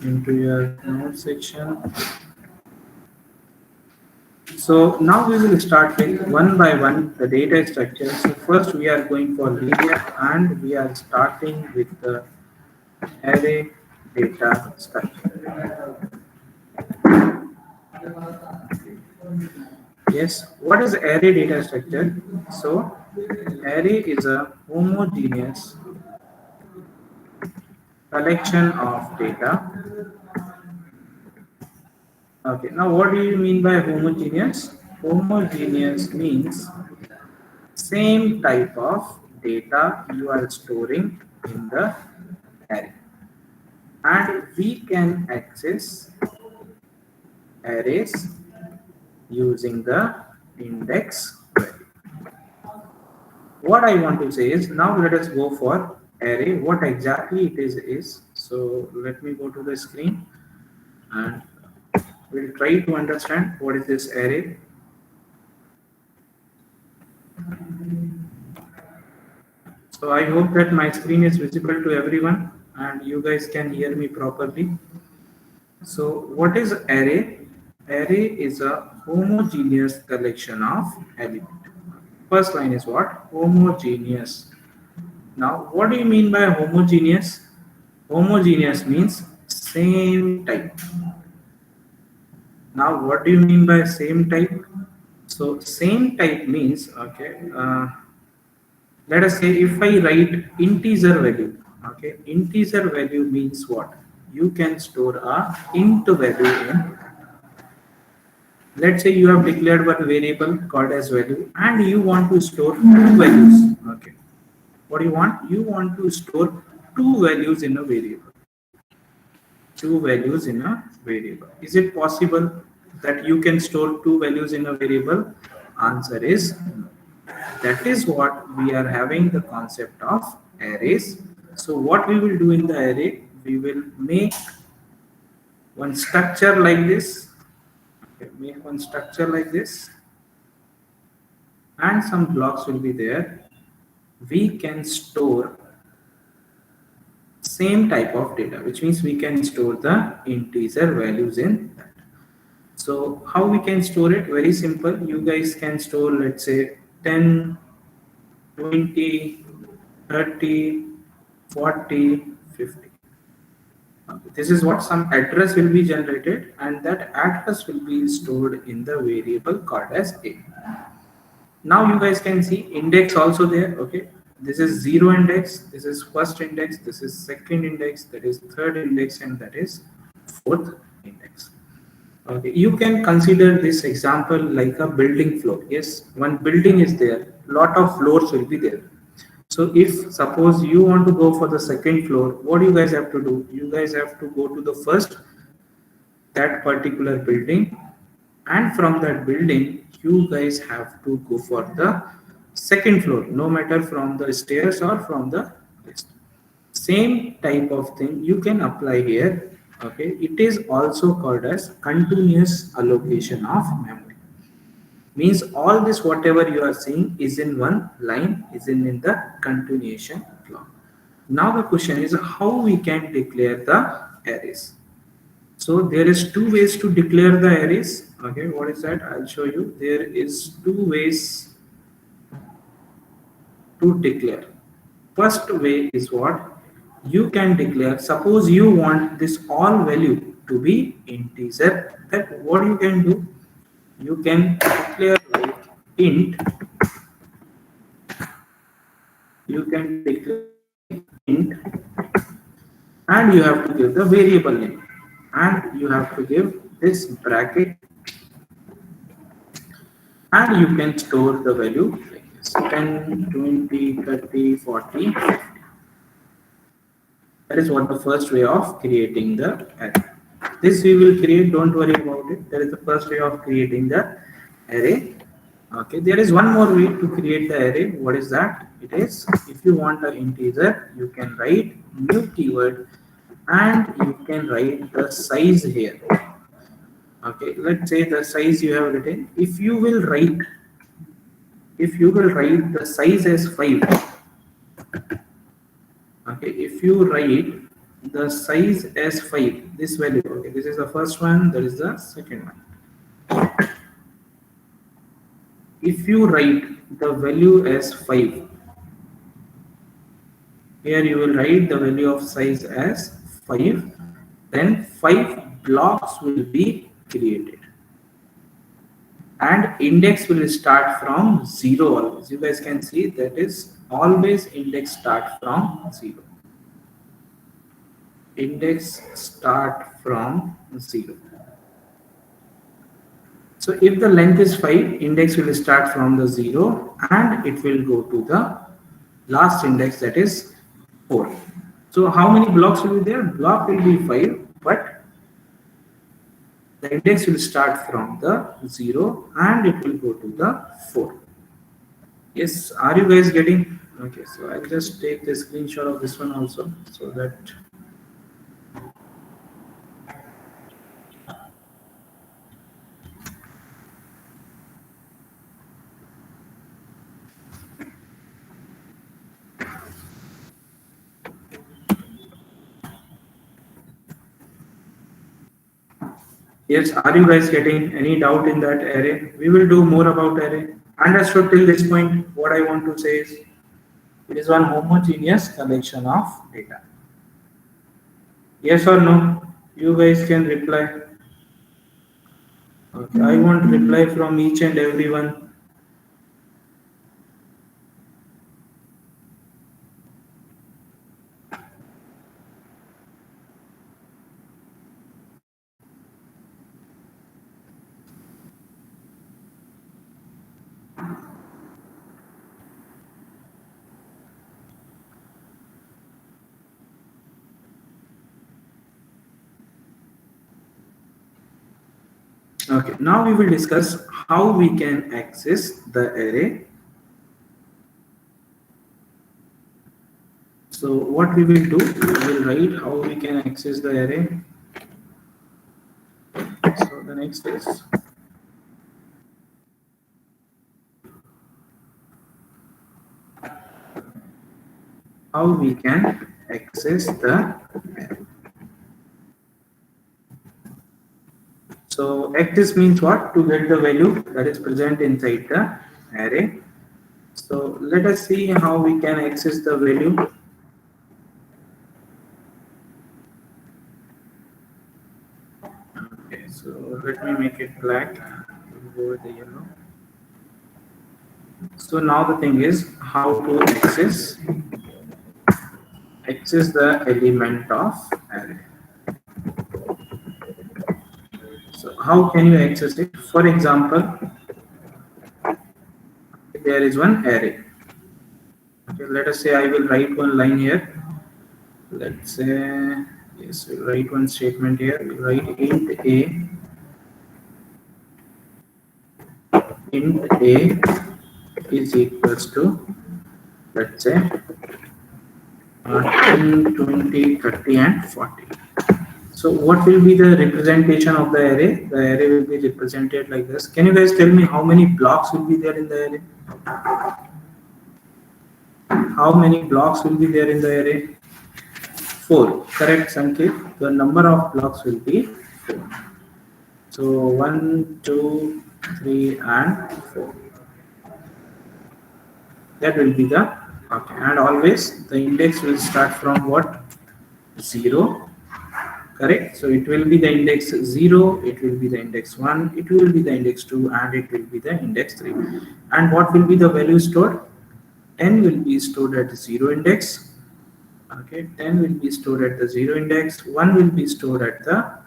into your note section. So now we will start with one by one the data structure. So first we are going for linear and we are starting with the array data structure. Yes, what is array data structure? So array is a homogeneous collection of data. Okay, now what do you mean by homogeneous? Homogeneous means same type of data you are storing in the array, and we can access arrays using the index value. What I want to say is now let us go for array. What exactly it is. So let me go to the screen and we'll try to understand what is this array. So I hope that my screen is visible to everyone and you guys can hear me properly. So what is array? Array is a homogeneous collection of elements. First line is what? Homogeneous. Now what do you mean by homogeneous? Homogeneous means same type. Now what do you mean by same type? So same type means, okay, let us say if I write integer value, okay, integer value means what? You can store a int value in. Let's say you have declared one variable called as value and you want to store two values. Okay, what do you want? You want to store two values in a variable. Two values in a variable. Is it possible that you can store two values in a variable? Answer is no. That is what we are having the concept of arrays. So what we will do in the array, we will make one structure like this. Okay, make one structure like this, and some blocks will be there. We can store same type of data, which means we can store the integer values in that. So how we can store it? Very simple. You guys can store, let's say 10, 20, 30, 40, 50. This is what some address will be generated and that address will be stored in the variable called as a. Now you guys can see index also there. Okay, this is 0 index, this is first index, this is second index, that is third index, and that is fourth index. Okay, you can consider this example like a building floor. Yes, one building is there, lot of floors will be there. So if suppose you want to go for the second floor, what do you guys have to do? You guys have to go to the first, that particular building, and from that building you guys have to go for the second floor, no matter from the stairs or from the list. Same type of thing you can apply here. Okay, it is also called as continuous allocation of memory. Means all this whatever you are seeing is in one line, is in the continuation block. Now the question is how we can declare the arrays. So there is two ways to declare the arrays. Okay, what is that? I'll show you. There is two ways to declare. First way is what? You can declare, suppose you want this all value to be integer, that what you can do? You can declare like int, you can declare like int, and you have to give the variable name, and you have to give this bracket, and you can store the value like this 10, 20, 30, 40, 50. That is what the first way of creating the array. This we will create, don't worry about it. That is the first way of creating the array. Okay, there is one more way to create the array. What is that? It is, if you want an integer, you can write new keyword and you can write the size here. Okay, let's say the size you have written. If you will write the size as 5. Okay, if you write the size as 5, this value, okay, this is the first one, that is the second one. If you write the value as 5, here you will write the value of size as 5, then 5 blocks will be created. And index will start from 0 always. You guys can see that is always index start from 0. Index start from 0. So if the length is 5, index will start from the 0 and it will go to the last index, that is 4. So how many blocks will be there? Block will be 5, but the index will start from the 0 and it will go to the 4. Yes, are you guys getting? Okay, so I'll just take the screenshot of this one also, so that yes, are you guys getting any doubt in that array? We will do more about array. Understood till this point? What I want to say is, it is one homogeneous collection of data. Yes or no? You guys can reply. Okay, I want reply from each and everyone. Okay, now we will discuss how we can access the array. So what we will do, we will write how we can access the array. So the next is how we can access the array. So access means what? To get the value that is present inside the array. So let us see how we can access the value. Okay, so let me make it black. We'll go with the yellow. So now the thing is how to access the element of array. So how can you access it? For example, there is one array. Okay, let us say I will write one line here. Let's say, yes, we'll write one statement here. We'll write int a is equals to, let's say, 10, 20, 30 and 40. So what will be the representation of the array? The array will be represented like this. Can you guys tell me how many blocks will be there in the array? How many blocks will be there in the array? 4. Correct, Sanket. The number of blocks will be 4. So 1, 2, 3 and 4. That will be the, okay. And always the index will start from what? 0. Correct. So it will be the index 0, it will be the index 1, it will be the index 2 and it will be the index 3. And what will be the value stored? 10 will be stored at the 0 index. Okay, 10 will be stored at the 0 index, 1 will be stored at the,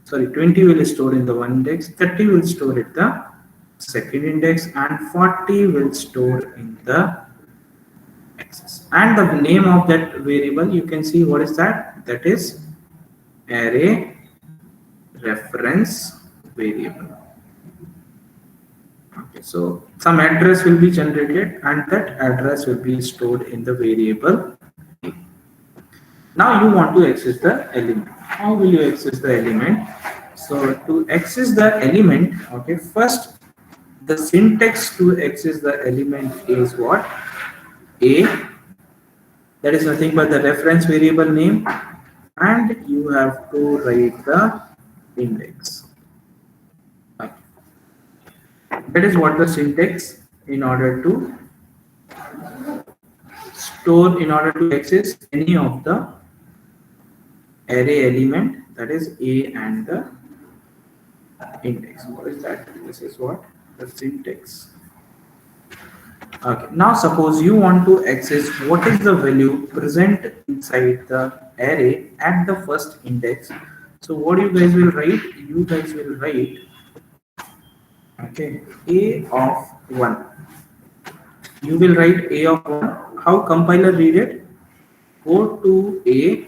20 will store in the 1 index, 30 will store at the second index and 40 will store in the axis. And the name of that variable, you can see what is that? That is array reference variable. Okay, so some address will be generated and that address will be stored in the variable. Now you want to access the element. How will you access the element? So to access the element, okay, first the syntax to access the element is what? A, that is nothing but the reference variable name, and you have to write the index. Okay. That is what the syntax in order to store, in order to access any of the array element, that is a and the index. What is that? This is what the syntax. Okay. Now suppose you want to access what is the value present inside the array at the first index. So what you guys will write? You guys will write, okay, a of 1. You will write a of 1. How compiler read it? Go to a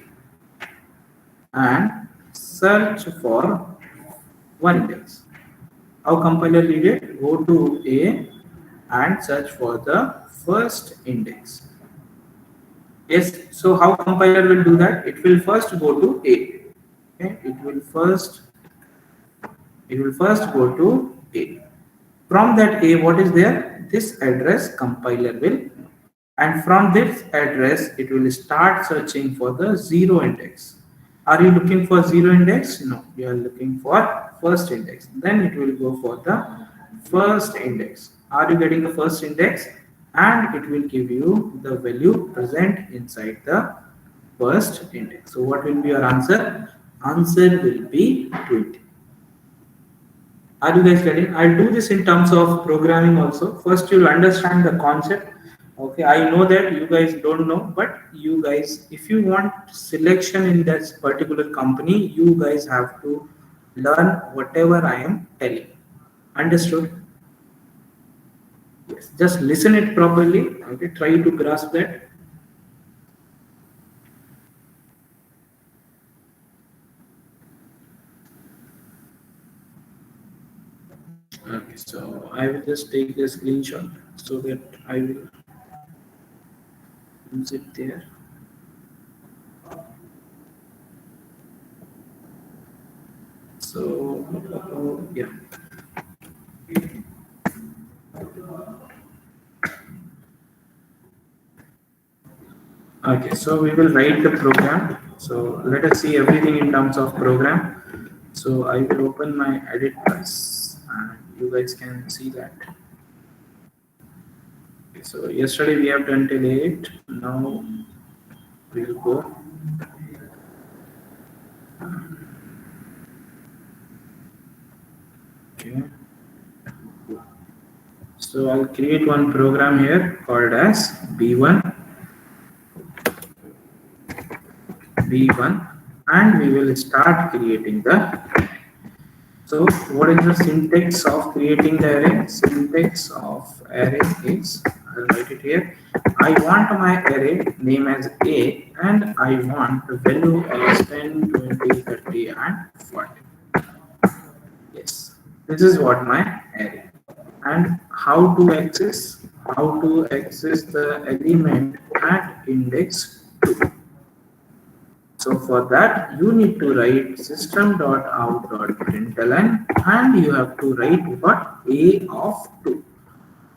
and search for one index. How compiler read it? Go to a and search for the first index. Yes, so how compiler will do that? It will first go to A. Okay, it will first go to A. From that A, what is there? This address compiler will, and from this address it will start searching for the zero index. Are you looking for zero index? No, you are looking for first index. Then it will go for the first index. Are you getting the first index? And it will give you the value present inside the first index. So what will be your answer? Answer will be 20. Are you guys getting? I'll do this in terms of programming also. First, you'll understand the concept. Okay, I know that you guys don't know, but you guys, if you want selection in this particular company, you guys have to learn whatever I am telling. Understood? Yes. Just listen it properly. Okay, try to grasp that. Okay, so I will just take a screenshot so that I will use it there. So, yeah. Okay, so we will write the program. So let us see everything in terms of program. So I will open my edit plus and you guys can see that. Okay, so yesterday we have done till 8. Now we will go. Okay. So I'll create one program here called as B1, and we will start creating the. So what is the syntax of creating the array? Syntax of array is, I'll write it here. I want my array name as A and I want the value as 10, 20, 30 and 40. Yes, this is what my array. And how to access the element at index 2. So for that, you need to write system.out.println and you have to write what? A of 2.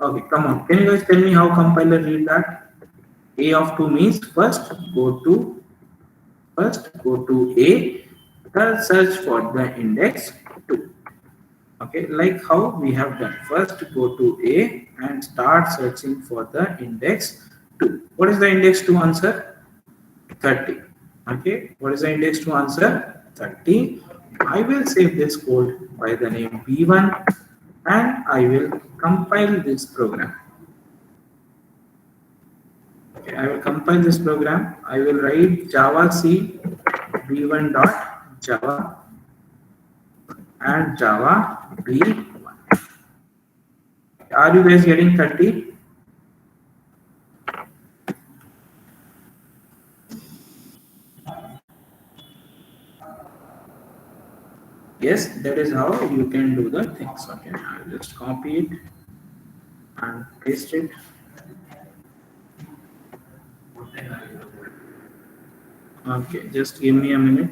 Okay, come on. Can you guys tell me how compiler read that? A of 2 means first go to A, search for the index 2. Okay, like how we have done. First go to A and start searching for the index 2. What is the index to answer? 30. Okay, what is the index to answer? 30. I will save this code by the name B1 and I will compile this program. Okay, I will compile this program. I will write Java C B1 dot Java and Java B1. Are you guys getting 30? Yes, that is how you can do the things. Okay, I'll just copy it and paste it. Okay, just give me a minute.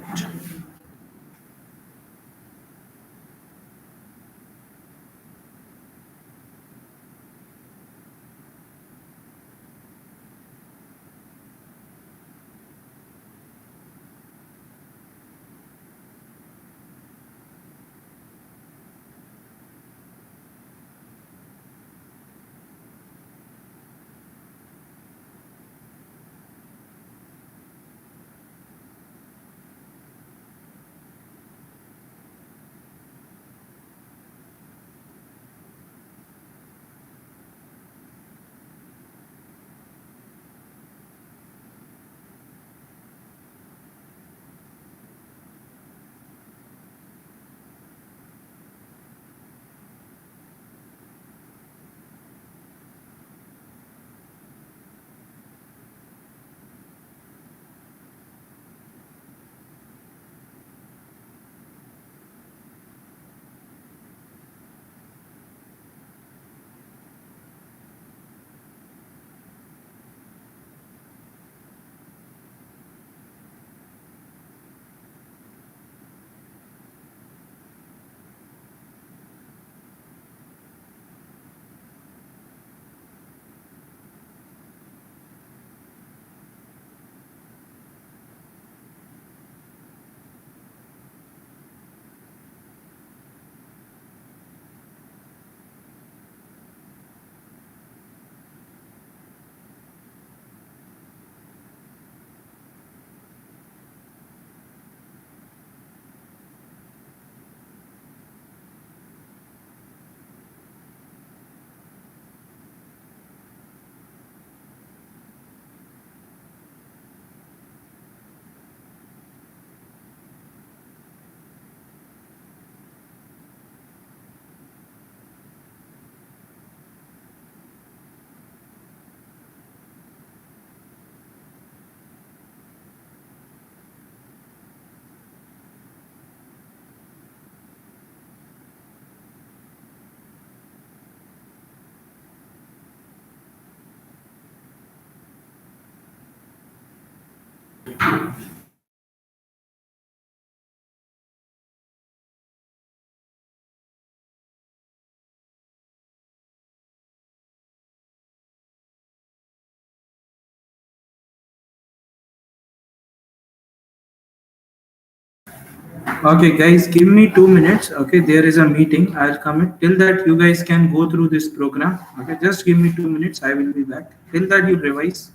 Okay, guys, give me 2 minutes. Okay, there is a meeting. I'll come in. Till that, you guys can go through this program. Okay, just give me 2 minutes. I will be back. Till that, you revise.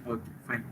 Okay, fine.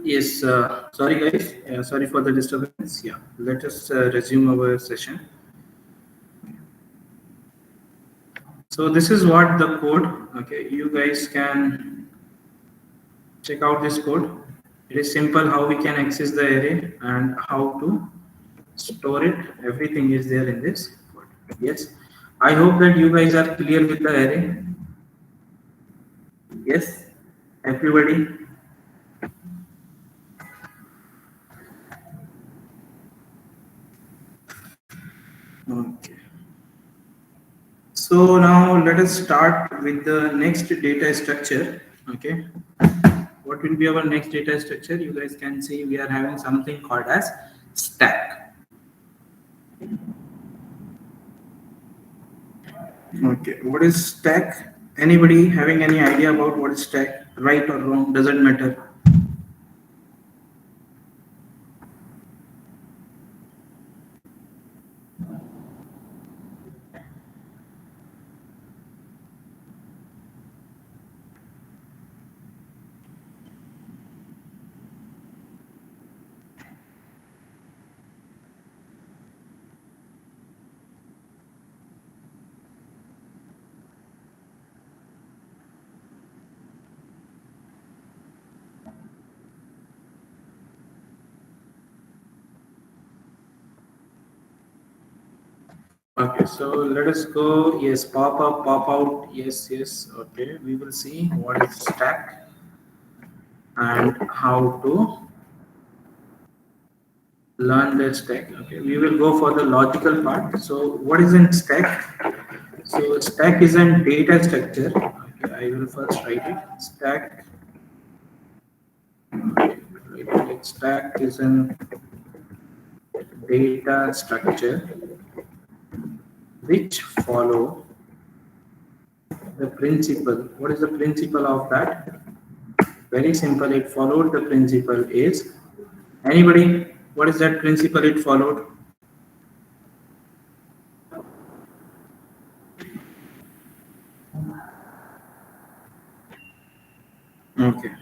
Yes, sorry guys. Sorry for the disturbance. Yeah, let us resume our session. So this is what the code. Okay, you guys can check out this code. It is simple how we can access the array and how to store it. Everything is there in this code. Yes, I hope that you guys are clear with the array. Yes, everybody. Okay. So now let us start with the next data structure. Okay. What will be our next data structure? You guys can see we are having something called as stack. Okay. What is stack? Anybody having any idea about what is stack? Right or wrong? Doesn't matter. Okay, so let us go. Yes, pop up, pop out. Yes, yes. Okay, we will see what is stack and how to learn the stack. Okay, we will go for the logical part. So, what is in stack? So, stack is a data structure. Okay, I will first write it. Stack. Okay, stack is a data structure which follow the principle. What is the principle of that? Very simple. It followed the principle is anybody. What is that principle it followed? Okay.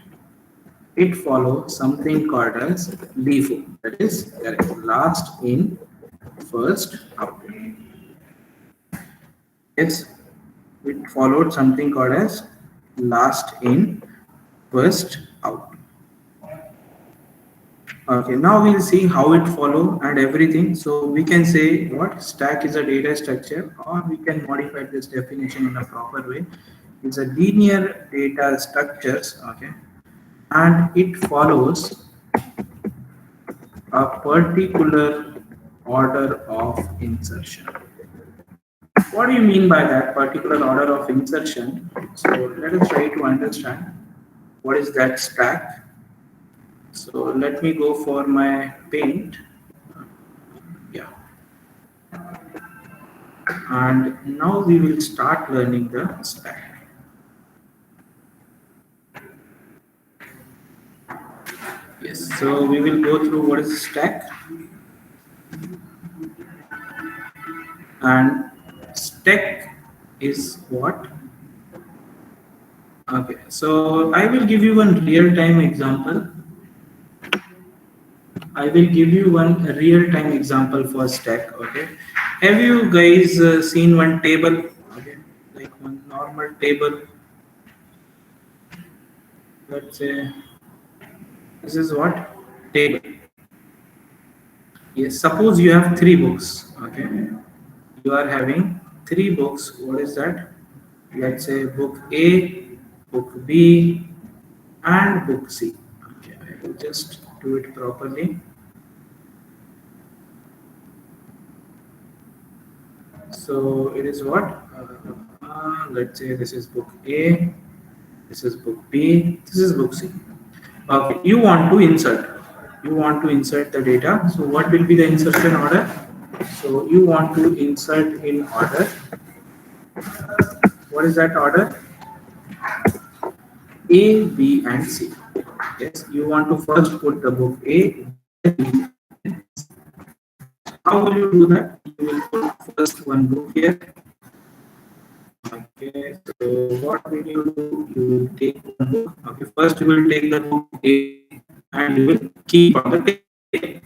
It follows something called as LIFO. That is correct. Last in, first out. Yes. It followed something called as last in, first out. Okay, now we'll see how it follow and everything. So we can say what stack is a data structure, or we can modify this definition in a proper way. It's a linear data structures, okay, and it follows a particular order of insertion. What do you mean by that particular order of insertion? So let us try to understand what is that stack. So let me go for my paint. Yeah. And now we will start learning the stack. Yes, so we will go through what is stack, and stack is what? Okay, so I will give you one real time example. I will give you one real time example for stack. Okay, have you guys seen one table? Okay, like one normal table. Let's say this is what table. Yes, suppose you have three books. Okay, you are having three books. What is that? Let's say book A, book B, and book C. Okay, I will just do it properly. So it is what? Let's say this is book A, this is book B, this is book C. Okay, you want to insert. You want to insert the data. So what will be the insertion order? So you want to insert in order. What is that order? A, B, and C. Yes, you want to first put the book A. How will you do that? You will put first one book here. Okay, so what will you do? You will take one book. Okay, first you will take the book A. and you will keep on the table.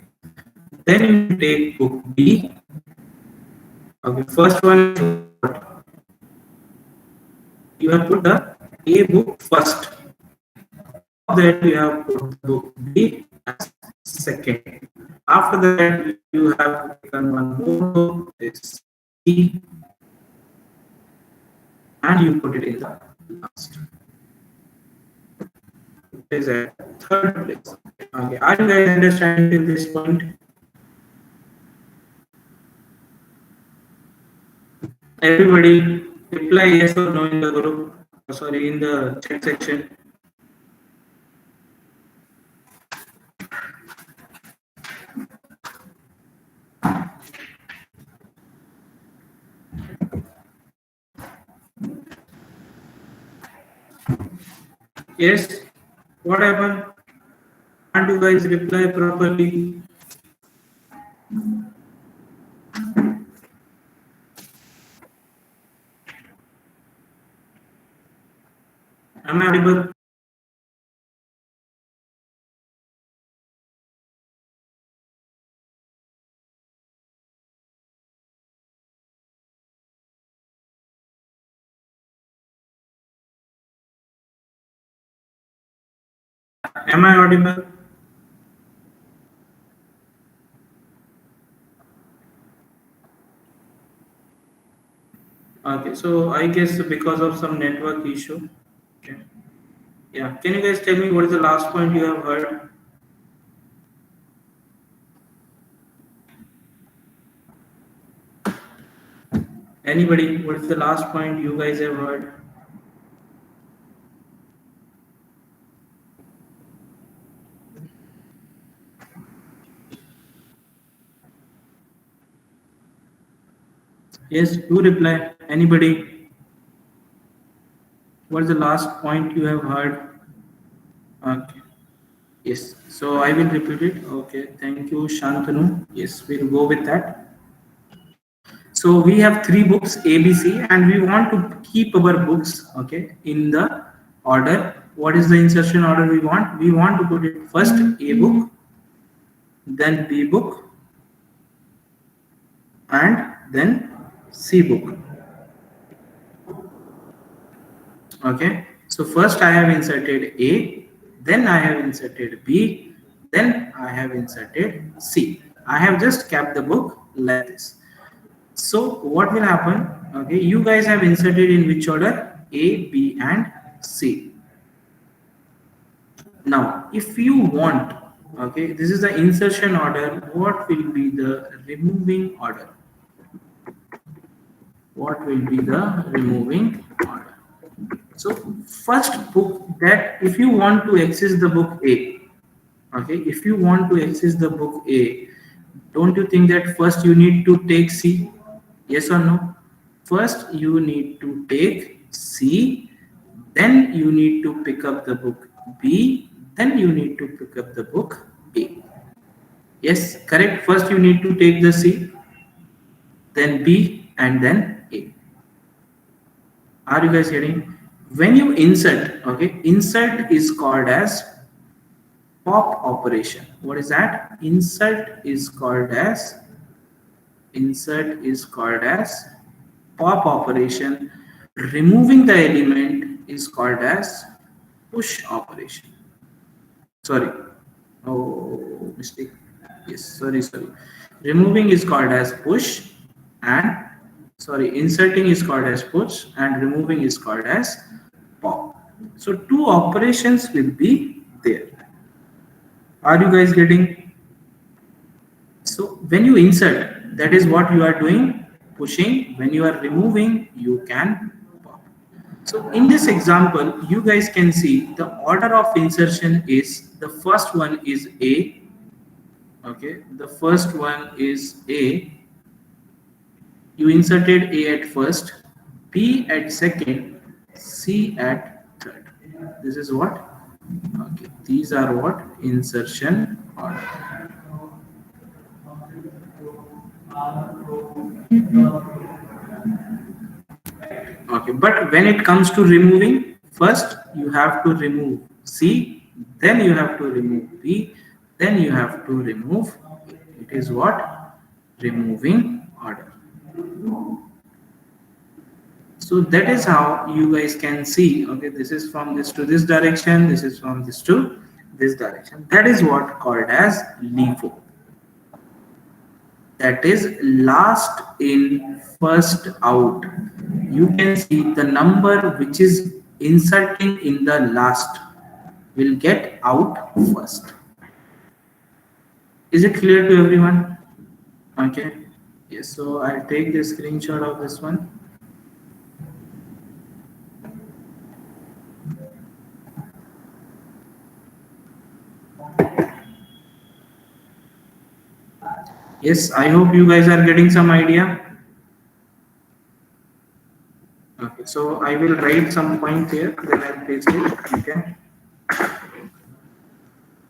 Then you will take book B. Okay, first one is what? You have put the A book first. That you have put the book B as second. After that, you have taken one more book, it's C, and you put it in the last. It is at third place. Okay, are you guys understanding till this point? Everybody reply yes or no in the group. Sorry, in the chat section. Yes. What happened? Can't you guys reply properly? Am I audible? Am I audible? Okay, so I guess because of some network issue. Okay. Yeah. Can you guys tell me what is the last point you have heard? Anybody? What is the last point you guys have heard? Yes, do reply. Anybody? What is the last point you have heard? Okay. Yes. So I will repeat it. Okay. Thank you, Shantanu. Yes, we'll go with that. So we have three books A, B, C, and we want to keep our books okay in the order. What is the insertion order we want? We want to put it first A book, then B book, and then C book. Okay. So first I have inserted A, then I have inserted B, then I have inserted C. I have just kept the book like this. So what will happen? Okay, you guys have inserted in which order? A, B, and C. Now, if you want, okay, this is the insertion order. What will be the removing order? What will be the removing order? So first book that if you want to access the book A, okay, if you want to access the book A, don't you think that first you need to take C? Yes or no? First you need to take C, then you need to pick up the book B, then you need to pick up the book A. Yes, correct. First you need to take the C, then B, and then A. Are you guys hearing? When you insert, okay, insert is called as pop operation. What is that? Insert is called as pop operation. Removing the element is called as push operation. Sorry. Oh, mistake. Yes, sorry. Removing is called as push, and sorry, inserting is called as push, and removing is called as pop. So two operations will be there. Are you guys getting? So when you insert, that is what you are doing, pushing. When you are removing, you can pop. So in this example, you guys can see the order of insertion is the first one is A. Okay, the first one is A. You inserted A at first, B at second, C at third. This is what? Okay, these are what? Insertion order. Okay, but when it comes to removing, first you have to remove C, then you have to remove B, then you have to remove A. It is what? Removing order. So that is how you guys can see, okay, this is from this to this direction, this is from this to this direction. That is what called as LIFO. That is last in, first out. You can see the number which is inserting in the last will get out first. Is it clear to everyone? Okay. Yes, so I'll take the screenshot of this one. Yes, I hope you guys are getting some idea. Okay, so I will write some point here, then I'll paste it. Okay.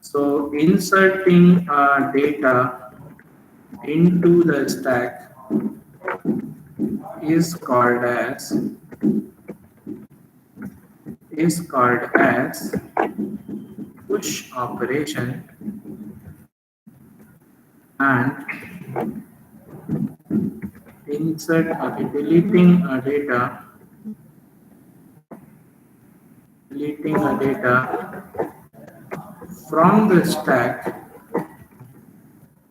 So inserting data into the stack is called as push operation, and insert deleting a data from the stack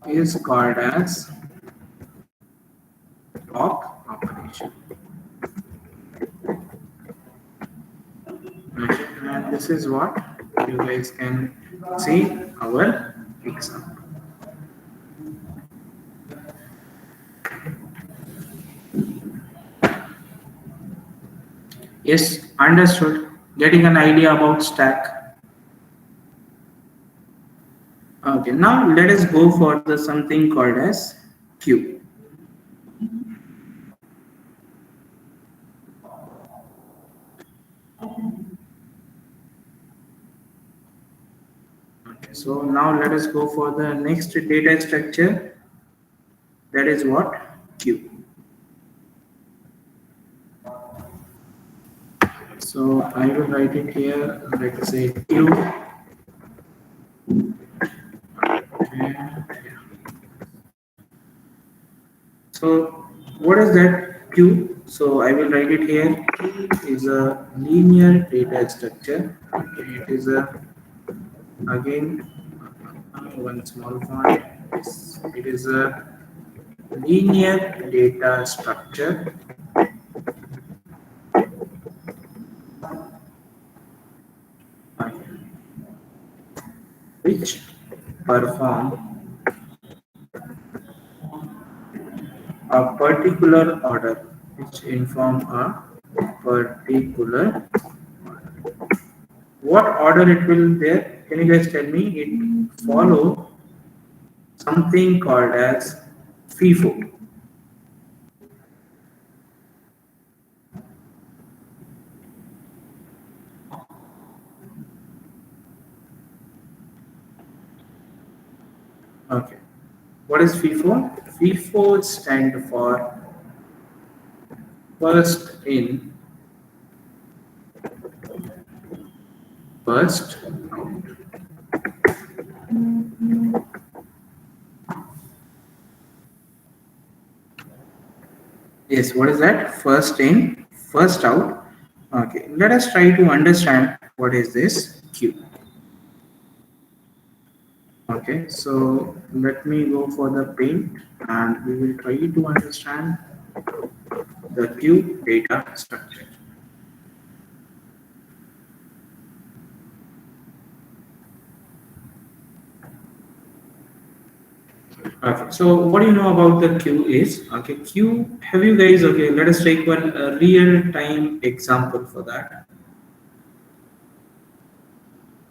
is called as pop operation. Okay, and this is what you guys can see our example. Yes, understood. Getting an idea about stack. Okay, now let us go for the something called as queue. Okay, so now let us go for the next data structure. That is what? Queue. So I will write it here. Let's say queue. Okay. So what is that queue? So I will write it here. Queue is a linear data structure. Okay, it is a again one small font. It is a linear data structure which perform a particular order, which inform a particular order. What order it will there? Can you guys tell me? It follow something called as FIFO. Okay. What is FIFO? FIFO stand for first in, first out. Yes, what is that? First in, first out. Okay, let us try to understand what is this queue. Okay, so let me go for the paint and we will try to understand the queue data structure. Okay, so what do you know about the queue is, okay, queue, have you guys, okay, let us take one real time example for that.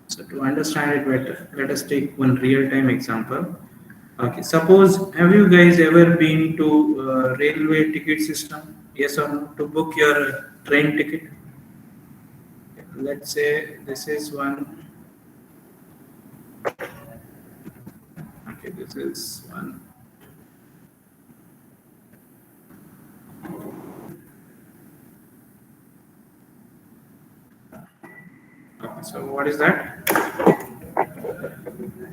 So to understand it better, let us take one real time example. Okay, suppose, have you guys ever been to railway ticket system? Yes or no? To book your train ticket? Let's say this is one. Okay, this is one. Okay, so what is that?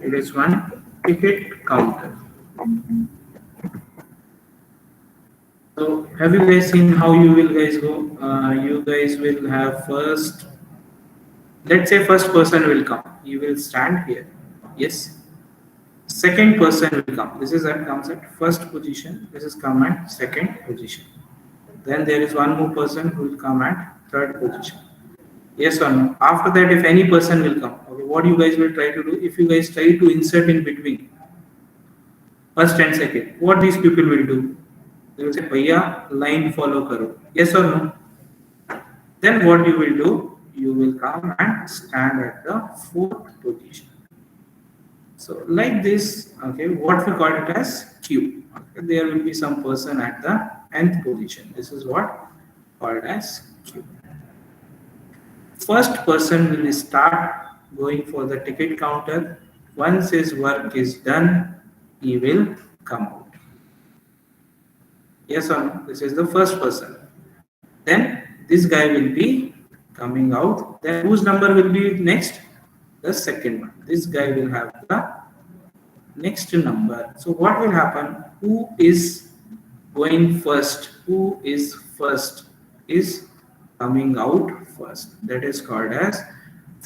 It is one ticket counter. So have you guys seen how you will guys go? You guys will have first, let's say first person will come. You will stand here. Yes. Second person will come. This is that comes at first position. This is come at second position. Then there is one more person who will come at third position. Yes or no? After that, if any person will come, okay, what you guys will try to do? If you guys try to insert in between first and second, what these people will do? They will say, "Bhaiya, line follow karo." Yes or no? Then what you will do? You will come and stand at the fourth position. So like this, okay, what we call it as Q. Okay, there will be some person at the nth position. This is what called as Q. First person will start going for the ticket counter. Once his work is done, he will come out. Yes or no? This is the first person. Then this guy will be coming out. Then whose number will be next? The second one. This guy will have the next number. So what will happen? Who is going first? Who is first? Is coming out first. That is called as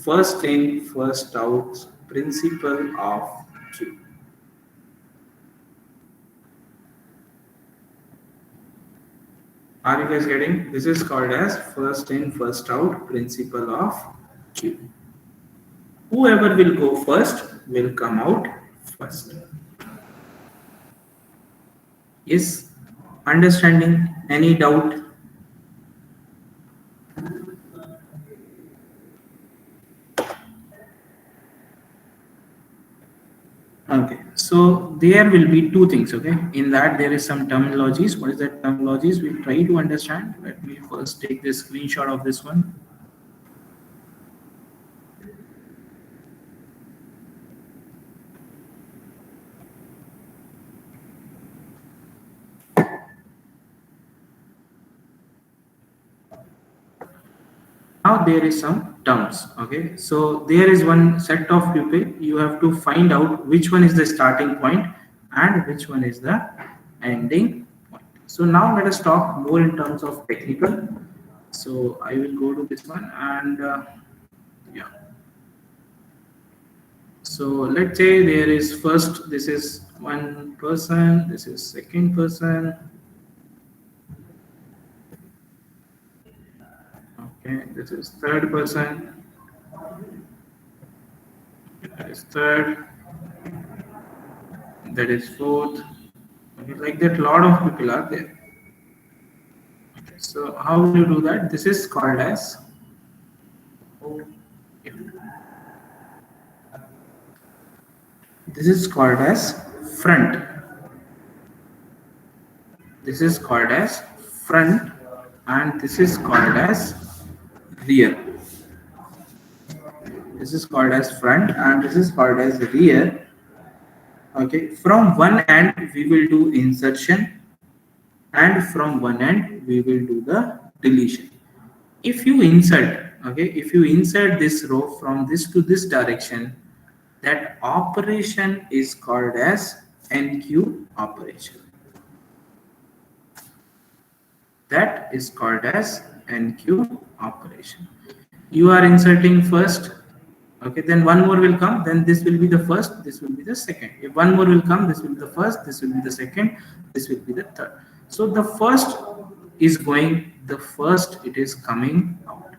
first in, first out principle of Q. Are you guys getting? This is called as first in, first out principle of Q. Whoever will go first will come out first. Yes, understanding? Any doubt? Okay, so there will be two things. Okay, in that there is some terminologies. What is that terminologies? We'll try to understand. Let me first take this screenshot of this one. Now there is some terms. Okay, so there is one set of people. You have to find out which one is the starting point and which one is the ending point. So now let us talk more in terms of technical. So I will go to this one and yeah. So let's say there is first, this is one person, this is second person. Okay, this is third person. That is third. That is fourth. Okay, like that, lot of people are there. Okay, so how will you do that? This is called as this is called as front. This is called as front, and this is called as rear. This is called as front, and this is called as rear. Okay, from one end we will do insertion, and from one end we will do the deletion. If you insert, okay, if you insert this row from this to this direction, that operation is called as NQ operation. That is called as NQ operation. You are inserting first, okay, then one more will come, then this will be the first, this will be the second. If one more will come, this will be the first, this will be the second, this will be the third. So the first is going, the first it is coming out.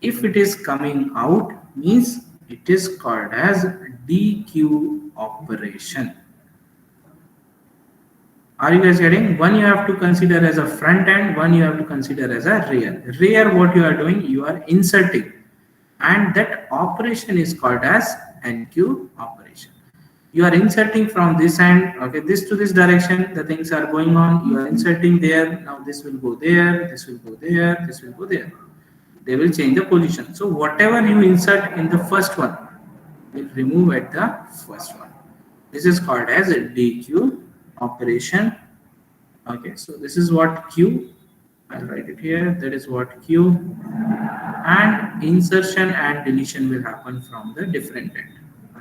If it is coming out, means it is called as DQ operation. Are you guys getting? One you have to consider as a front end, one you have to consider as a rear. Rear, what you are doing, you are inserting, and that operation is called as NQ operation. You are inserting from this end, okay, this to this direction, the things are going on, you are inserting there, now this will go there, this will go there, this will go there. They will change the position. So whatever you insert in the first one will remove at the first one. This is called as a DQ operation. Okay, so this is what Q, I'll write it here. That is what queue. And insertion and deletion will happen from the different end.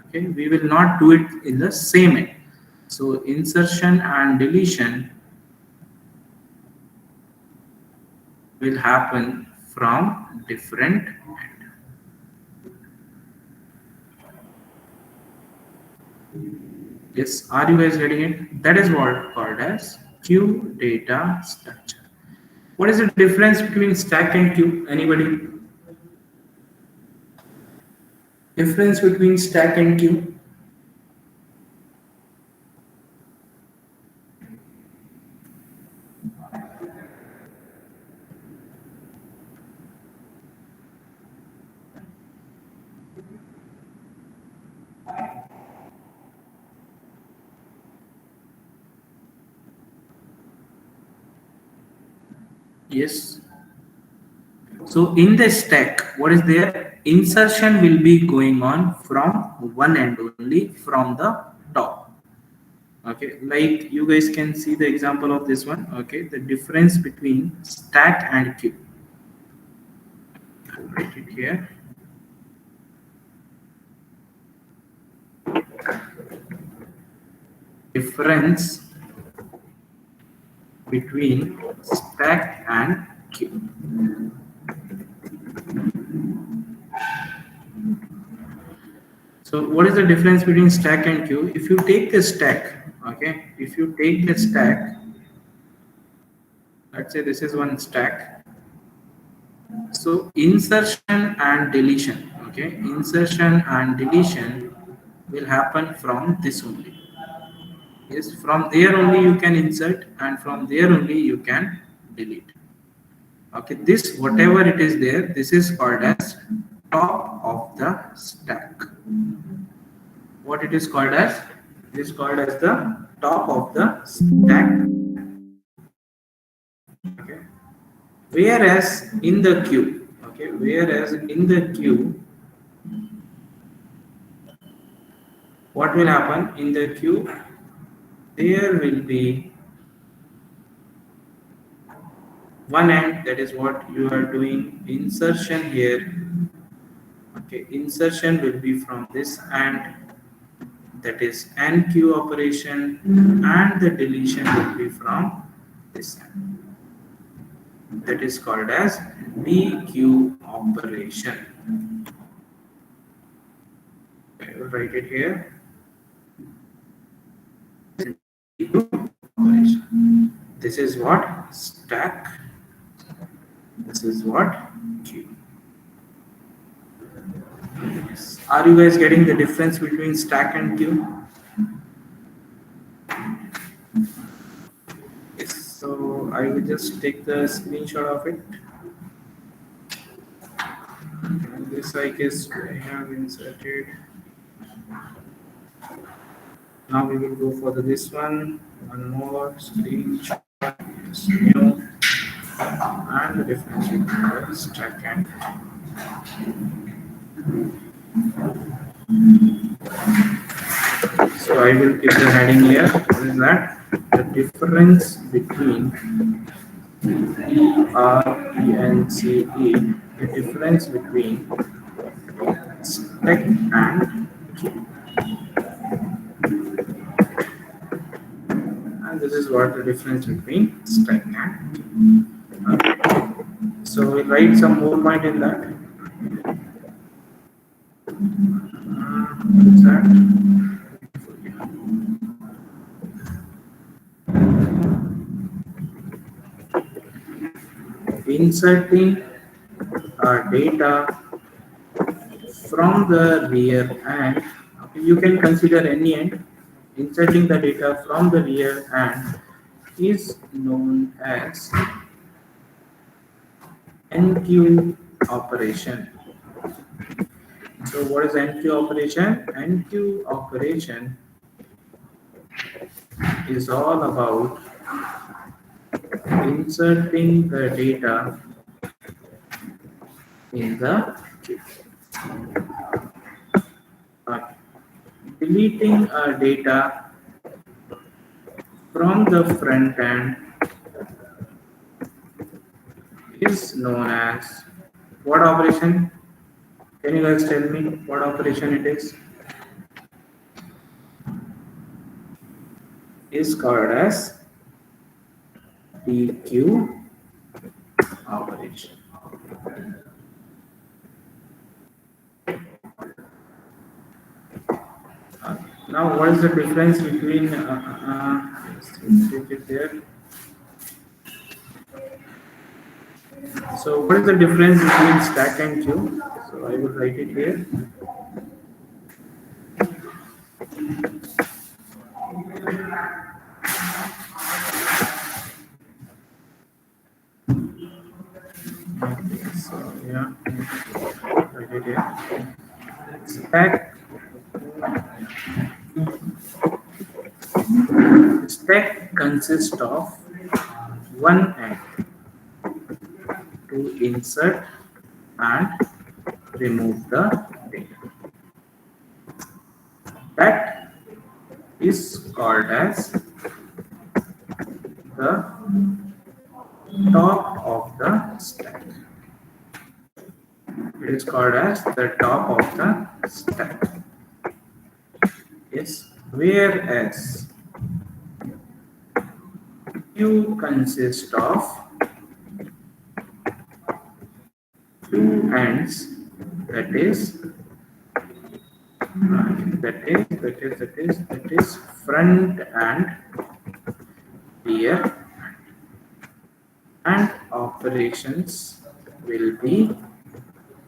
Okay, we will not do it in the same end. So insertion and deletion will happen from different end. Yes, are you guys getting it? That is what called as queue data structure. What is the difference between stack and queue? Anybody? Difference between stack and queue? Yes. So in the stack, what is there? Insertion will be going on from one end only, from the top. Okay, like you guys can see the example of this one. Okay, the difference between stack and queue. I'll write it here. Difference between stack and queue. So what is the difference between stack and queue? If you take the stack, okay, if you take the stack, let's say this is one stack. So insertion and deletion, okay, insertion and deletion will happen from this only. Yes, from there only you can insert and from there only you can delete. Okay, this whatever it is there, this is called as top of the stack. What it is called as? It is called as the top of the stack. Okay. Whereas in the queue, okay, whereas in the queue, what will happen in the queue? There will be one end, that is what you are doing insertion here. Okay, insertion will be from this end, that is NQ operation, and the deletion will be from this end. That is called as DQ operation. I will write it here. This is what stack. This is what queue. Yes. Are you guys getting the difference between stack and queue? Yes. So I will just take the screenshot of it. And this I guess I have inserted. Now we will go for this one. One more screenshot. Yes, new. And the difference between stack and so I will keep the heading here. What is that? The difference between RENCE. The difference between stack and queue. And this is what the difference between stack and queue. Okay. So we write some more point in that. What is that? Inserting data from the rear end. Okay, you can consider any end. Inserting the data from the rear end is known as NQ operation. So what is NQ operation? NQ operation is all about inserting the data in the queue. Deleting data from the front end is known as what operation? Can you guys tell me what operation it is? Is called as PQ operation. Now, what is the difference between there? So, what is the difference between stack and queue? So, I will write it here. So, yeah, write it here. Stack. Stack consists of one end to insert and remove the data. That is called as the top of the stack. It is called as the top of the stack. Yes, whereas queue consists of two ends, that is front and rear, and operations will be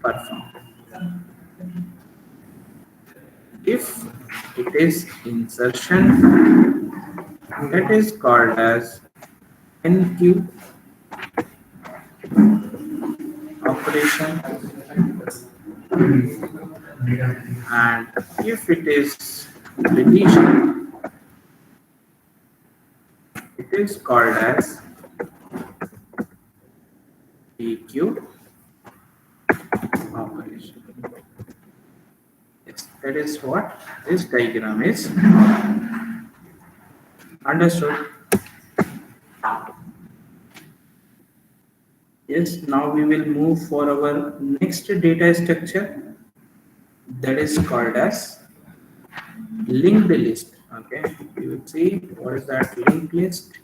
performed. If it is insertion, that is called as NQ operation, and if it is deletion, it is called as PQ operation. Yes, that is what this diagram is. Understood? Yes, now we will move for our next data structure, that is called as linked list. Okay, you will see what is that linked list.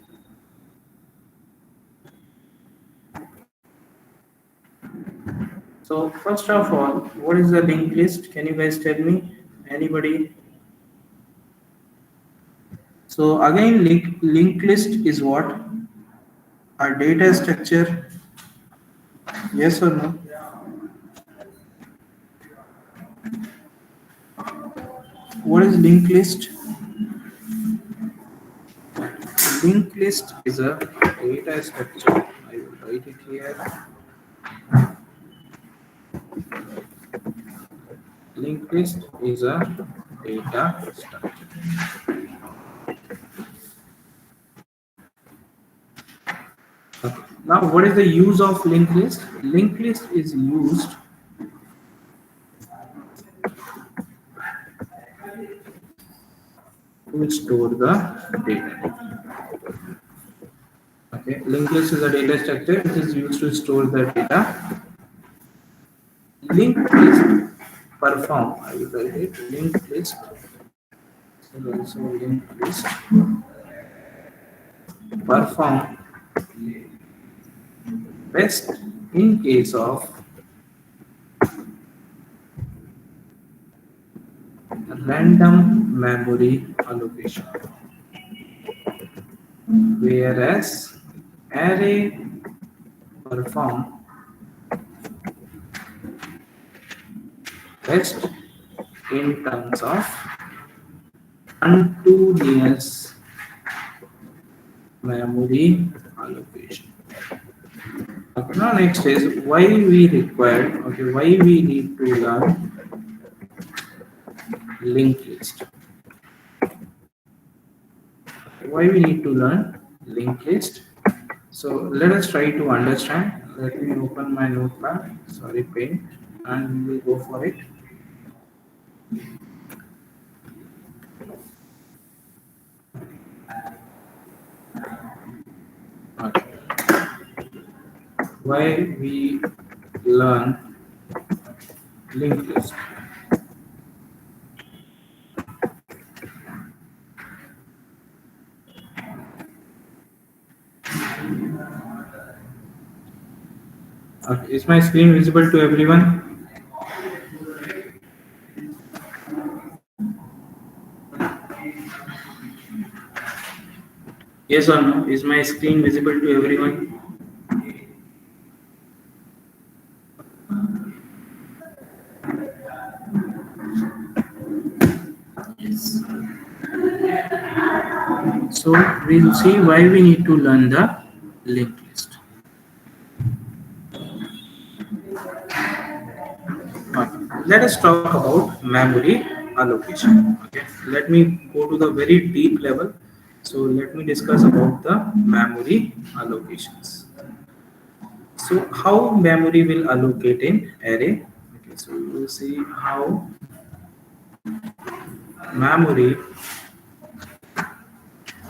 So first of all, what is the linked list? Can you guys tell me? Anybody? So again, linked list is what? A data structure. Yes or no? What is linked list? Linked list is a data structure. I will write it here. Linked list is a data structure. Okay. Now, what is the use of linked list? Linked list is used to store the data. Okay, linked list is a data structure. It is used to store the data. Linked list perform. I will write it. Linked list is also linked list perform best in case of random memory allocation, whereas array perform best in terms of continuous memory allocation. Okay, now next is why we require, okay, why we need to learn linked list. Why we need to learn linked list? So let us try to understand. Let me open my notepad, sorry, Paint, and we will go for it. Okay. why we learn linked list. Okay, is my screen visible to everyone? Yes or no? Is my screen visible to everyone? Yes. So we'll see why we need to learn the linked list. Okay. Let us talk about memory allocation. Okay. Let me go to the very deep level. So let me discuss about the memory allocations. So how memory will allocate in array? Okay. So you will see how memory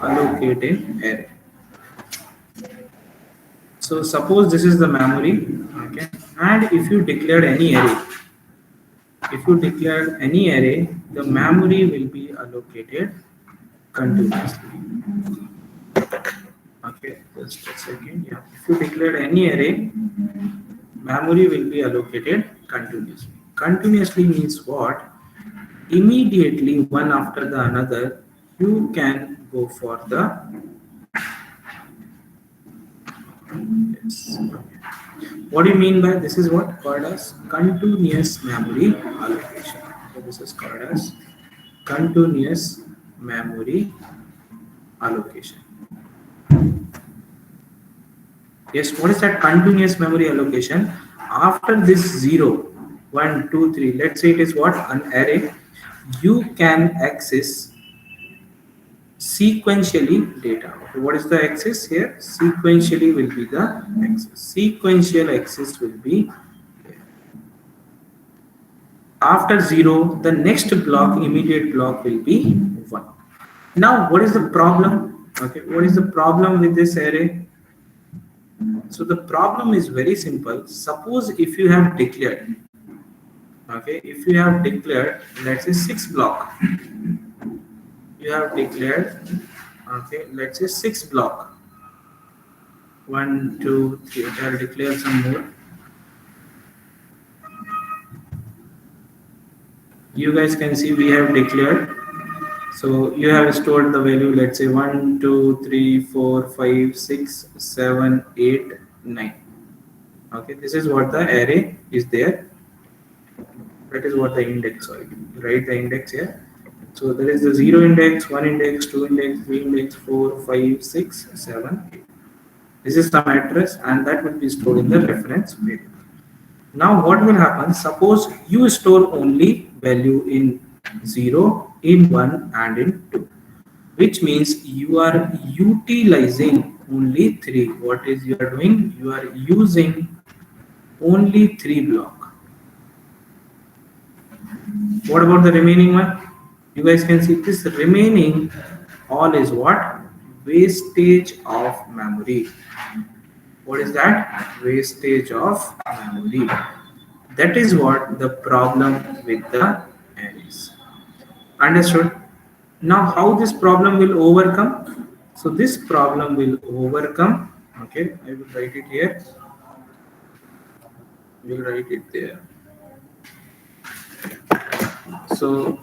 allocate in array. So suppose this is the memory, okay, and if you declared any array, if you declare any array, the memory will be allocated continuously. Okay, just a second. Yeah, if you declare any array, memory will be allocated continuously. Continuously means what? Immediately, one after the another, you can go for the yes. What do you mean by this? Is what called as continuous memory allocation. So this is called as continuous memory allocation. Yes, what is that continuous memory allocation? After this 0, 1, 2, 3, let's say it is what? An array. You can access sequentially data. Okay, what is the access here? Sequentially will be the access. Sequential access will be after 0, the next block, immediate block will be 1. Now, what is the problem? Okay, what is the problem with this array? So the problem is very simple. Suppose if you have declared, okay, if you have declared, let's say 6 block, you have declared, okay, let's say 6 block, 1, 2, 3, I'll declare some more. You guys can see we have declared. So you have stored the value, let's say 1, 2, 3, 4, 5, 6, 7, 8, 9. Okay, this is what the array is there. That is what the index, sorry, write the index here. So there is the 0 index, 1 index, 2 index, 3 index, 4, 5, 6, 7, 8. This is some address and that will be stored in the reference variable. Now what will happen? Suppose you store only value in 0, in 1 and in 2. Which means you are utilizing only 3. What is you are doing? You are using only 3 block. What about the remaining one? You guys can see this remaining all is what? Wastage of memory. What is that? Wastage of memory. That is what the problem with the arrays. Understood? Now how this problem will overcome? So this problem will overcome. Okay, I will write it here. We'll write it there. So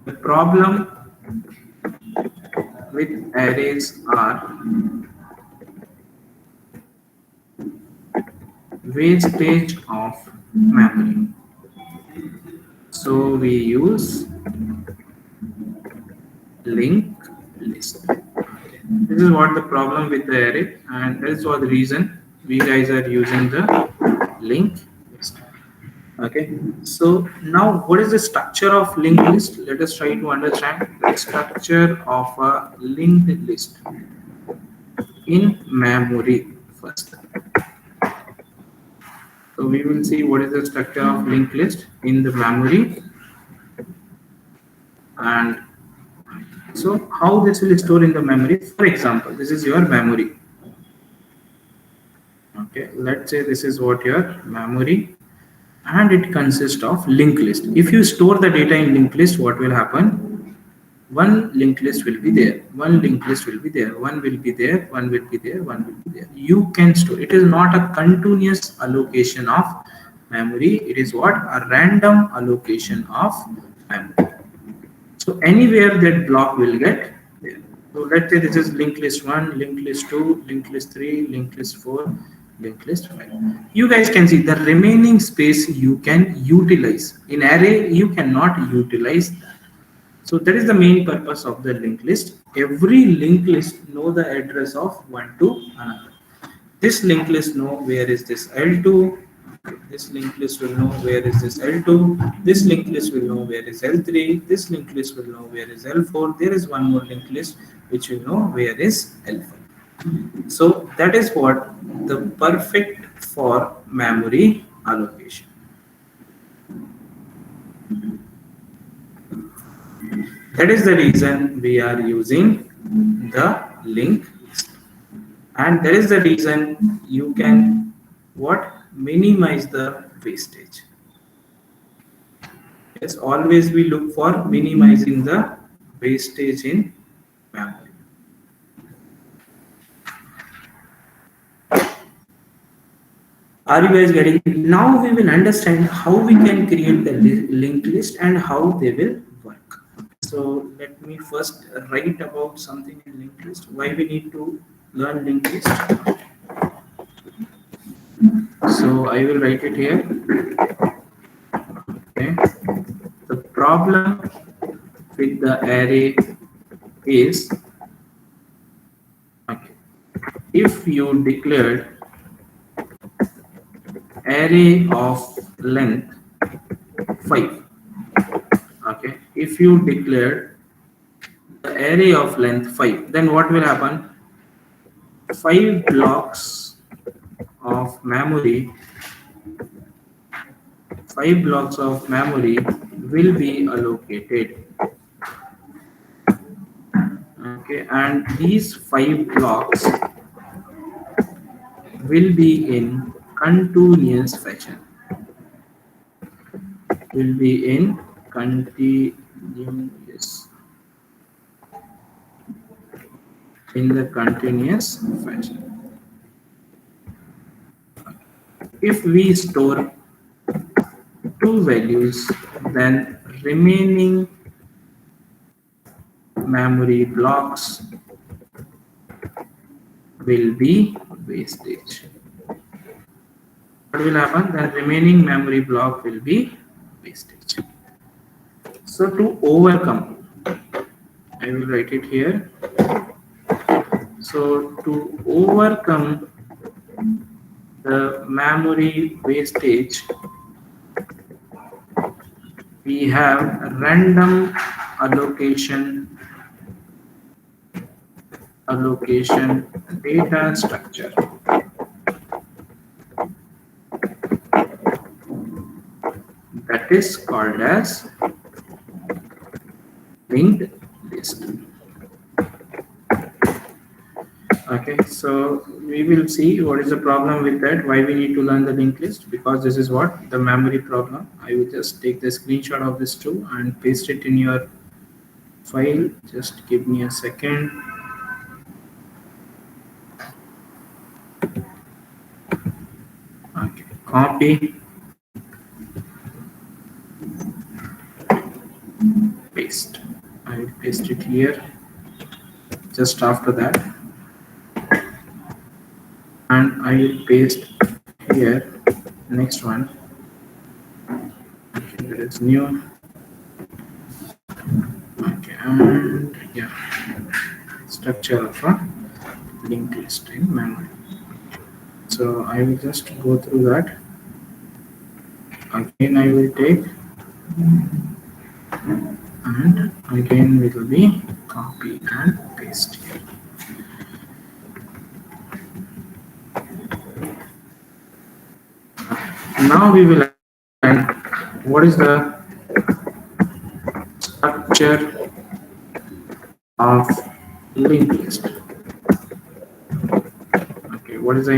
the problem with arrays are wastage of memory. So we use linked list. Okay. This is what the problem with the array, and that is what the reason we guys are using the linked list. Okay. So now, what is the structure of linked list? Let us try to understand the structure of a linked list in memory first. So we will see what is the structure of linked list in the memory. And so So how this will store in the memory? For example, this is your memory. Okay, let's say this is what your memory, and it consists of linked list. If you store the data in linked list, what will happen? One linked list will be there, one linked list will be there, one will be there, one will be there, one will be there. You can store. It is not a continuous allocation of memory. It is what? A random allocation of memory. So anywhere that block will get there. So let's say this is linked list 1, linked list 2, linked list 3, linked list 4, linked list 5. You guys can see the remaining space you can utilize. In array, you cannot utilize that. So that is the main purpose of the linked list. Every linked list know the address of one to another. This linked list know where is this L2. This linked list will know where is this L2. This linked list will know where is L3. This linked list will know where is L4. There is one more linked list which will know where is L5. So that is what the perfect for memory allocation. That is the reason we are using the linked list. And that is the reason you can what? Minimize the wastage. Yes, always we look for minimizing the wastage in memory. Are you guys getting? Now we will understand how we can create the linked list and how they will work. So let me first write about something in linked list. Why we need to learn linked list? So I will write it here. Okay. The problem with the array is, okay, if you declared array of length 5, okay, if you declared the array of length 5, then what will happen? 5 blocks of memory, 5 blocks of memory will be allocated. Okay, and these 5 blocks will be in continuous fashion. Will be in continuous, in the continuous fashion. If we store 2 values, then remaining memory blocks will be wastage. What will happen? The remaining memory block will be wastage. So to overcome, I will write it here. So to overcome the memory wastage, we have random allocation data structure. That is called as linked list. Okay, so we will see what is the problem with that, why we need to learn the linked list, because this is what the memory problem. I will just take the screenshot of this too and paste it in your file. Just give me a second. Okay, copy, paste. I will paste it here just after that, and I will paste here next one. Okay, there is new. Okay, and yeah, structure of a linked list in memory. So I will just go through that. Again, I will take, and again it will be copy and paste here. Now we will understand what is the structure of linked list. Okay, what is the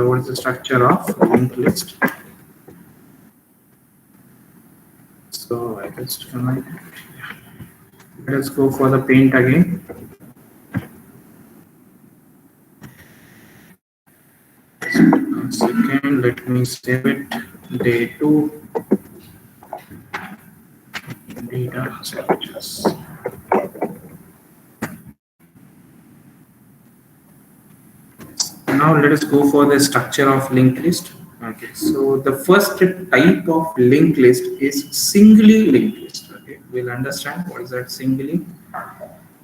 what is the structure of linked list? So I just comment. Let's go for the paint again. A second, let me save it. Day 2 data structures. Now let us go for the structure of linked list. Okay, so the first type of linked list is singly linked list. Okay, we'll understand what is that singly.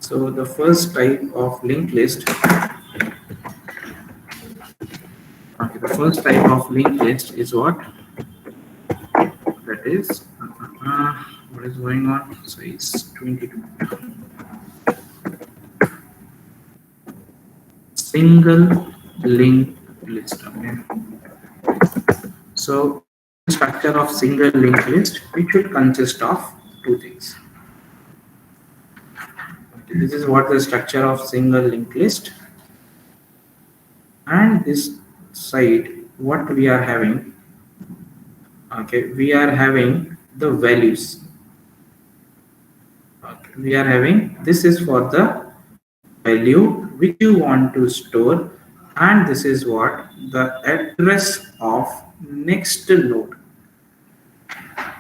So the first type of linked list, okay, the first type of linked list is what? That is, what is going on? So it's 22. Single linked list. Okay. So what is the structure of single linked list? It should consist of two things. Okay, this is what the structure of single linked list, and this side what we are having. Okay, we are having the values. Okay, we are having this is for the value which you want to store, and this is what the address of next node.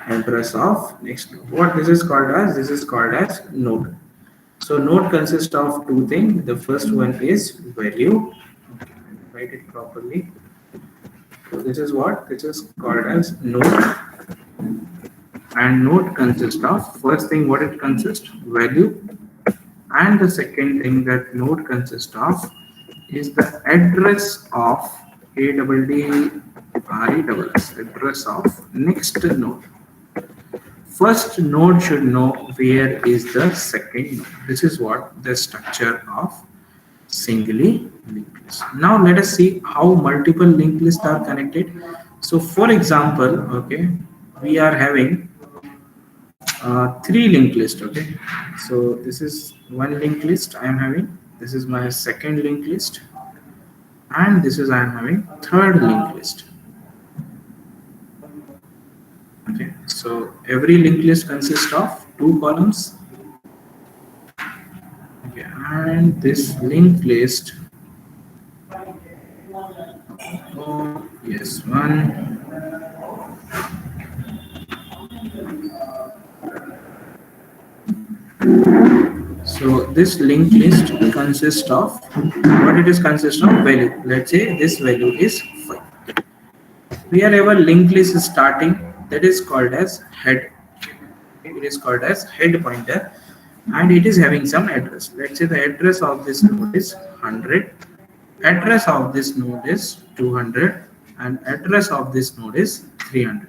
Address of next node. What this is called as? This is called as node. So node consists of two things. The first one is value. Okay, write it properly. So this is what this is called as node, and node consists of first thing what it consists value, and the second thing that node consists of is the address of ADDRESS, address of next node. First node should know where is the second node. This is what the structure of singly linked list. Now let us see how multiple linked lists are connected. So for example, okay, we are having three linked list. Okay, so this is one linked list I am having. This is my second linked list, and this is I am having third linked list. Okay, so every linked list consists of two columns. Okay, and this linked list, oh yes, one. So this linked list consists of what it is consist of value. Let's say this value is 5. Wherever linked list is starting, that is called as head. It is called as head pointer, and it is having some address. Let's say the address of this node is 100, address of this node is 200, and address of this node is 300.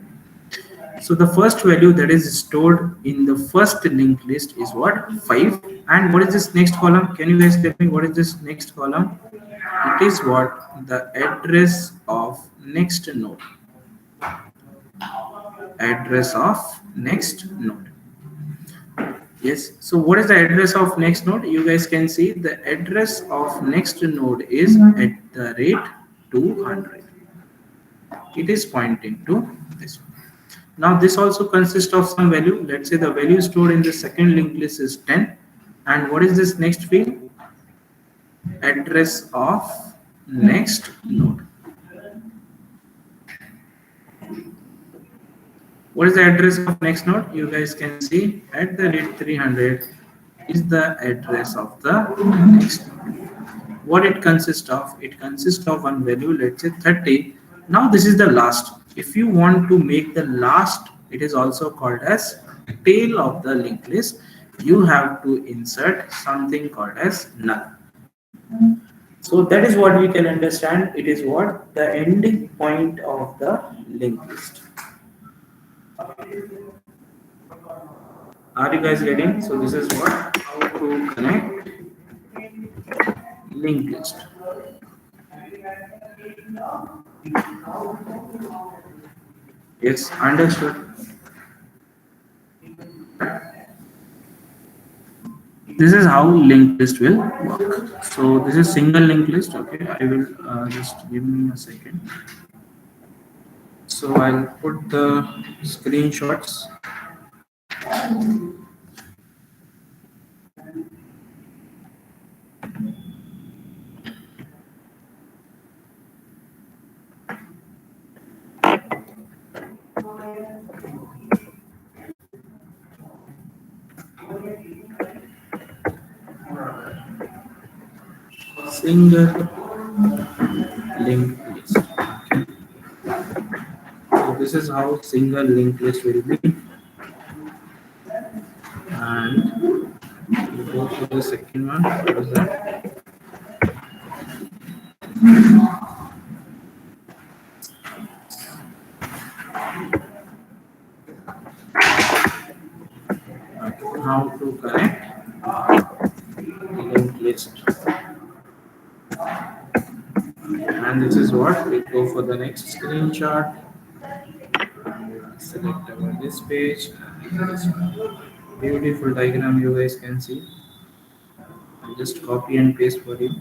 So the first value that is stored in the first linked list is what? 5. And what is this next column? Can you guys tell me what is this next column? It is what? The address of next node. Address of next node. Yes. So what is the address of next node? You guys can see the address of next node is at the rate 200. It is pointing to this one. Now this also consists of some value. Let's say the value stored in the second linked list is 10. And what is this next field? Address of next node. What is the address of next node? You guys can see at the rate 300 is the address of the next node. What it consists of? It consists of one value, let's say 30. Now this is the last. If you want to make the last, it is also called as tail of the linked list. You have to insert something called as null. So that is what we can understand. It is what the ending point of the linked list. Are you guys getting? So this is what how to connect linked list. Yes, understood. This is how linked list will work. So this is single linked list. Okay, I will just give me a second. So I'll put the screenshots. Single linked list. So this is how single linked list will be. And we go to the second one. What is that? How to connect linked list. And this is what we go for the next screenshot. Select our this page. This beautiful diagram you guys can see. I'll just copy and paste for you.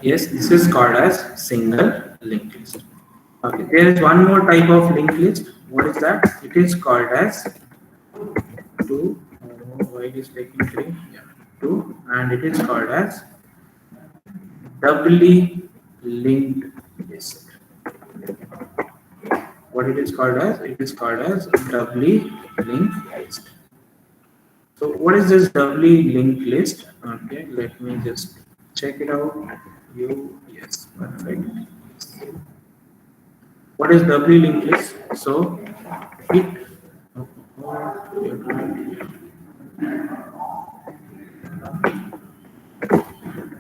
Yes, this is called as single linked list. Okay, there is one more type of linked list. What is that? It is called as two. Why it is taking three? Yeah, two, and it is called as doubly linked list. What it is called as? It is called as doubly linked list. So what is this doubly linked list? Okay, let me just check it out. Yes, perfect. What is doubly linked list? So it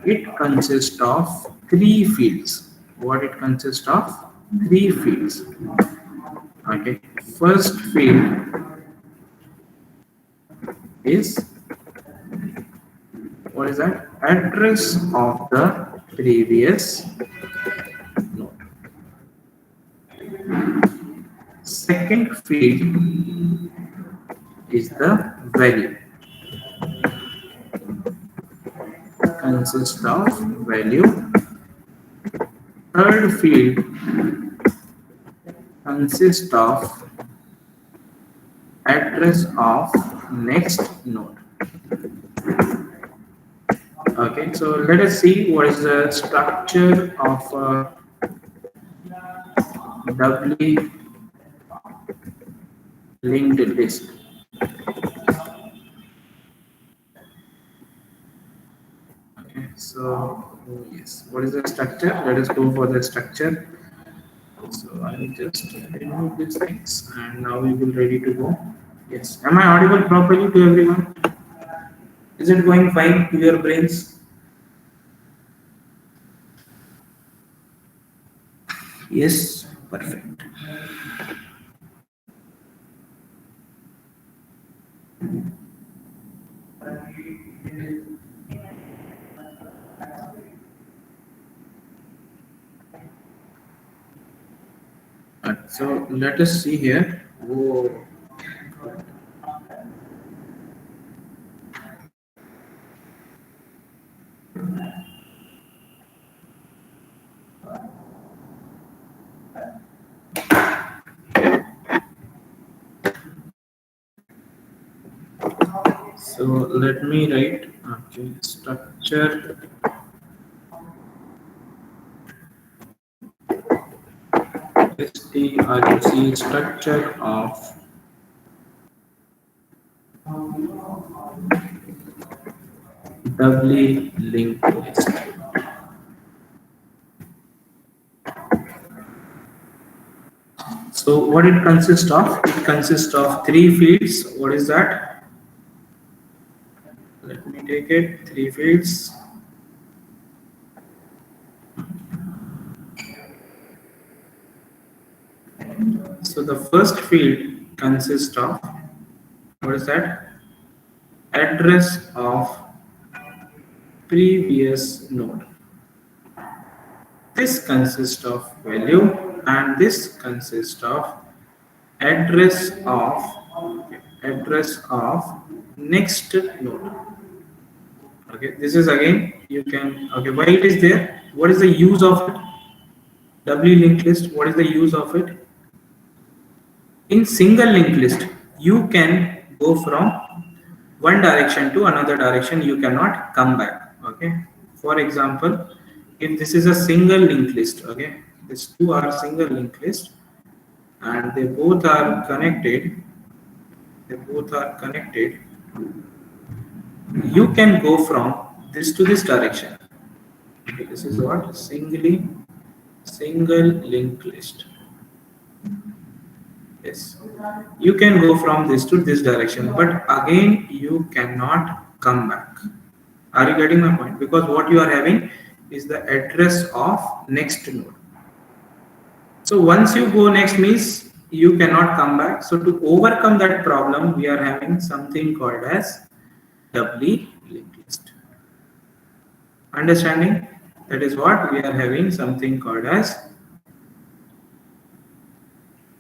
it consists of three fields. What it consists of? Three fields. Okay. First field is, what is that? Address of the previous node. Second field is the value. Consists of value. Third field consists of address of next node. Okay, so let us see what is the structure of a doubly linked list. Okay, so yes, what is the structure? Let us go for the structure. So I will just remove these things, and now we will ready to go. Yes, am I audible properly to everyone? Is it going fine to your brains? Yes, perfect. So let us see here. Whoa. So let me write, okay, structure structure structure of doubly linked list. So what it consists of? It consists of three fields. What is that? Let me take it. Three fields. So the first field consists of, what is that? Address of previous node. This consists of value and this consists of address of next node. Okay, this is again you can, okay, why it is there, what is the use of it? W linked list, what is the use of it? In single linked list you can go from one direction to another direction, you cannot come back. Okay, for example, if this is a single linked list, okay, these two are single linked list and they both are connected, they both are connected, you can go from this to this direction. Okay, this is what single linked list. Yes, you can go from this to this direction, but again you cannot come back. Are you getting my point? Because what you are having is the address of next node. So once you go next means you cannot come back. So to overcome that problem, we are having something called as doubly linked list. Understanding? That is what we are having, something called as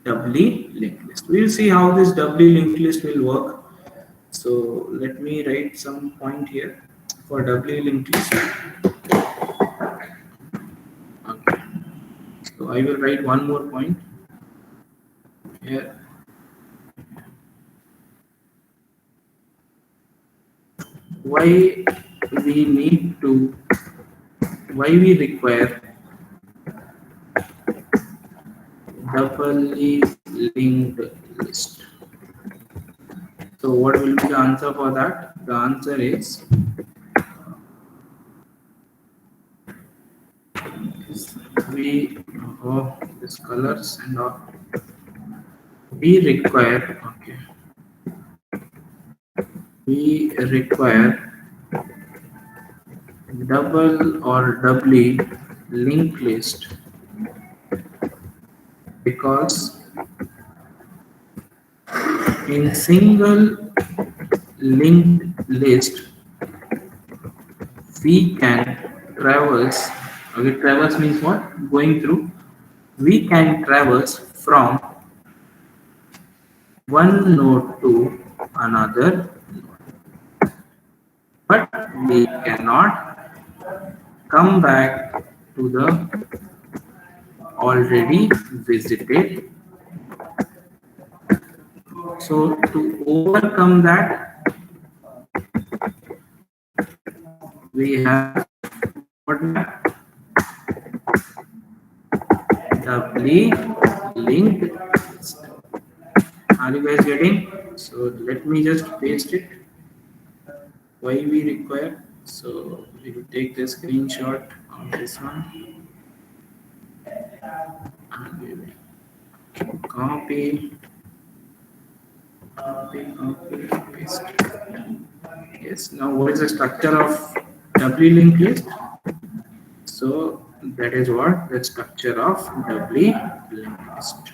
doubly linked list. We will see how this doubly linked list will work. So let me write some point here for doubly linked list. Okay. So I will write one more point here. Why we need to, why we require doubly linked list. So what will be the answer for that? The answer is we, oh, this colors and all, we require, okay, we require double or doubly linked list because in single linked list we can traverse, okay, traverse means what, going through, we can traverse from one node to another, but we cannot come back to the already visited. So to overcome that, we have what, doubly linked list. Are you guys getting? So let me just paste it. Why we require? So we will take the screenshot of this one and we will copy, paste. Yes. Now, what is the structure of doubly linked list? So that is what the structure of doubly linked list.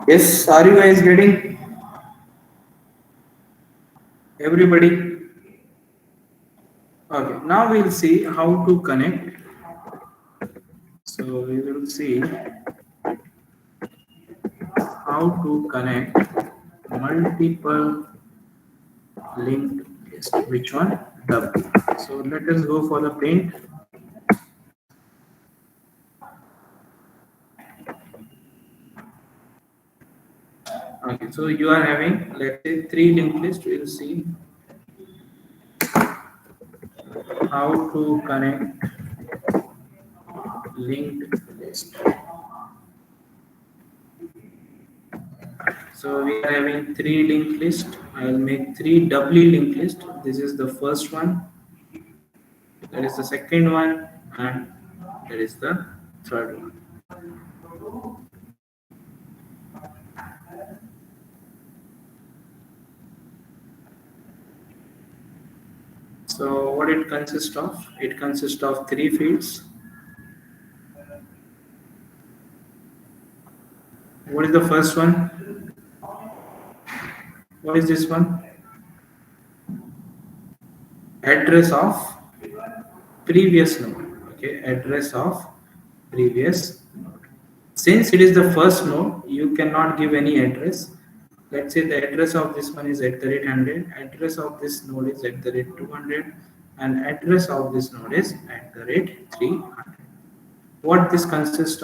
Yes, are you guys getting? Everybody? Okay, now we'll see how to connect. So we will see how to connect multiple linked list. Which one? Double. So let us go for the paint. Okay, so you are having, let's say, 3 linked list. We'll see how to connect linked list. So we are having 3 linked list. I will make 3 doubly linked list. This is the first one. That is the second one, and that is the third one. So what it consists of? It consists of 3 fields. What is the first one? What is this one? Address of previous node. Okay, address of previous node. Since it is the first node, you cannot give any address. Let's say the address of this one is at the rate 100, address of this node is at the rate 200, and address of this node is at the rate 300. What this consists of?